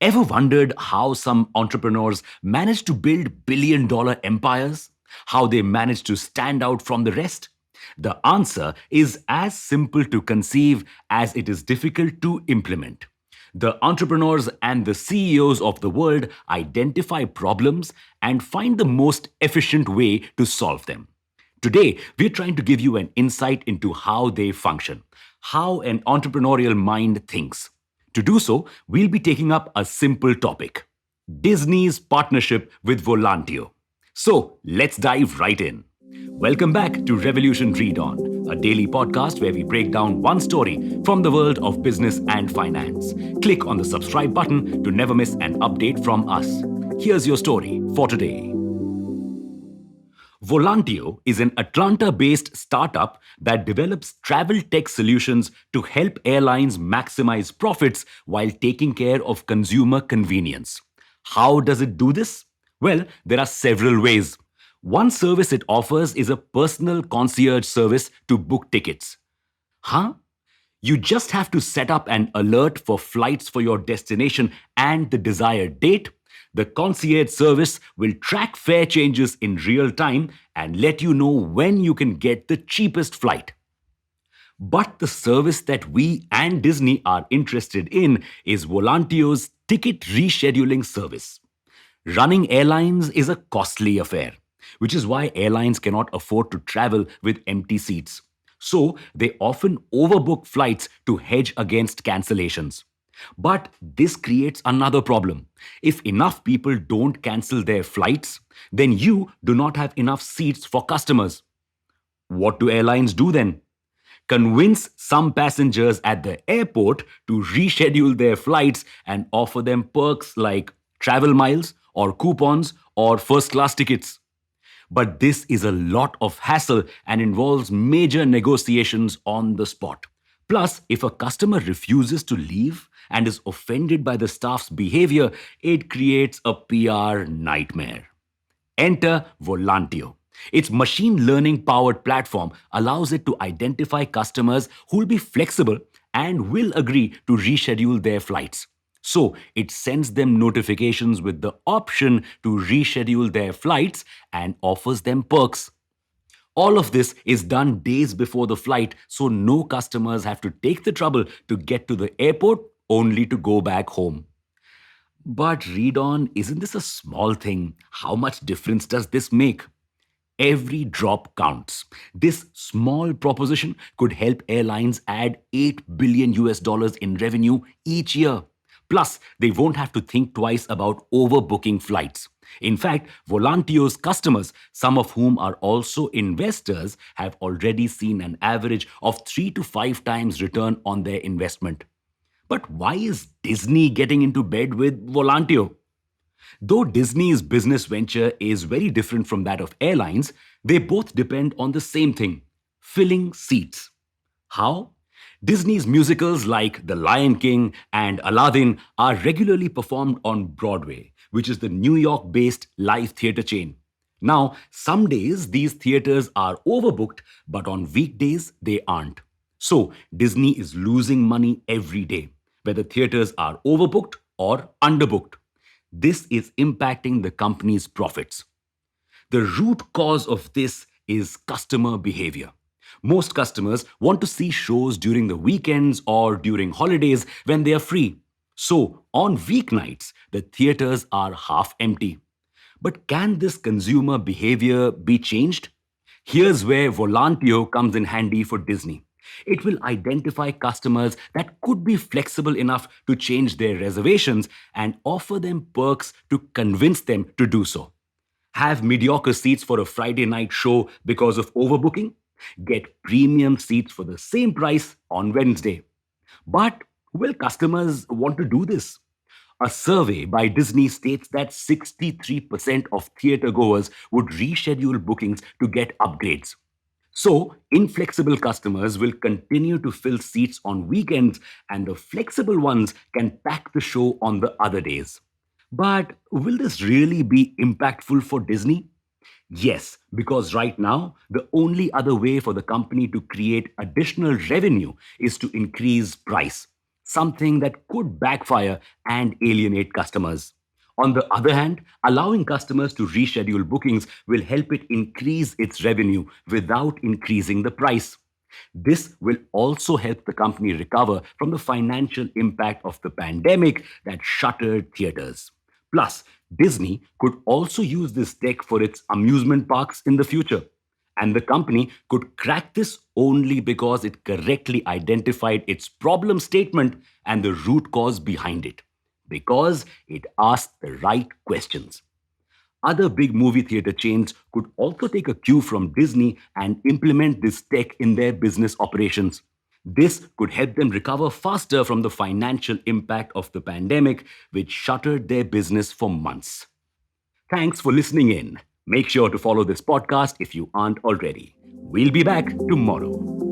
Ever wondered how some entrepreneurs manage to build billion-dollar empires? How they manage to stand out from the rest? The answer is as simple to conceive as it is difficult to implement. The entrepreneurs and the CEOs of the world identify problems and find the most efficient way to solve them. Today, we're trying to give you an insight into how they function, how an entrepreneurial mind thinks. To do so, we'll be taking up a simple topic: Disney's partnership with Volantio. So, let's dive right in. Welcome back to Revolution Read On, a daily podcast where we break down one story from the world of business and finance. Click on the subscribe button to never miss an update from us. Here's your story for today. Volantio is an Atlanta based startup that develops travel tech solutions to help airlines maximize profits while taking care of consumer convenience. How does it do this? Well, there are several ways. One service it offers is a personal concierge service to book tickets. Huh? You just have to set up an alert for flights for your destination and the desired date. The concierge service will track fare changes in real time and let you know when you can get the cheapest flight. But the service that we and Disney are interested in is Volantio's ticket rescheduling service. Running airlines is a costly affair, which is why airlines cannot afford to travel with empty seats. So they often overbook flights to hedge against cancellations. But this creates another problem. If enough people don't cancel their flights, then you do not have enough seats for customers. What do airlines do then? Convince some passengers at the airport to reschedule their flights and offer them perks like travel miles or coupons or first class tickets. But this is a lot of hassle and involves major negotiations on the spot. Plus, if a customer refuses to leave and is offended by the staff's behavior, it creates a PR nightmare. Enter Volantio. Its machine learning powered platform allows it to identify customers who will be flexible and will agree to reschedule their flights. So it sends them notifications with the option to reschedule their flights and offers them perks. All of this is done days before the flight, so no customers have to take the trouble to get to the airport only to go back home. But read on, isn't this a small thing? How much difference does this make? Every drop counts. This small proposition could help airlines add 8 billion US dollars in revenue each year. Plus, they won't have to think twice about overbooking flights. In fact, Volantio's customers, some of whom are also investors, have already seen an average of 3 to 5 times return on their investment. But why is Disney getting into bed with Volantio? Though Disney's business venture is very different from that of airlines, they both depend on the same thing: filling seats. How? Disney's musicals like The Lion King and Aladdin are regularly performed on Broadway, which is the New York based live theater chain. Now, some days these theaters are overbooked, but on weekdays they aren't. So, Disney is losing money every day, whether theaters are overbooked or underbooked. This is impacting the company's profits. The root cause of this is customer behavior. Most customers want to see shows during the weekends or during holidays when they are free. So, on weeknights, the theaters are half empty. But can this consumer behavior be changed? Here's where Volantio comes in handy for Disney. It will identify customers that could be flexible enough to change their reservations and offer them perks to convince them to do so. Have mediocre seats for a Friday night show because of overbooking? Get premium seats for the same price on Wednesday. But will customers want to do this? A survey by Disney states that 63% of theater goers would reschedule bookings to get upgrades. So, inflexible customers will continue to fill seats on weekends, and the flexible ones can pack the show on the other days. But will this really be impactful for Disney? Yes, because right now, the only other way for the company to create additional revenue is to increase price. something that could backfire and alienate customers. On the other hand, allowing customers to reschedule bookings will help it increase its revenue without increasing the price. This will also help the company recover from the financial impact of the pandemic that shuttered theaters. Plus, Disney could also use this tech for its amusement parks in the future. And the company could crack this only because it correctly identified its problem statement and the root cause behind it. Because it asked the right questions. Other big movie theater chains could also take a cue from Disney and implement this tech in their business operations. This could help them recover faster from the financial impact of the pandemic, which shuttered their business for months. Thanks for listening in. Make sure to follow this podcast if you aren't already. We'll be back tomorrow.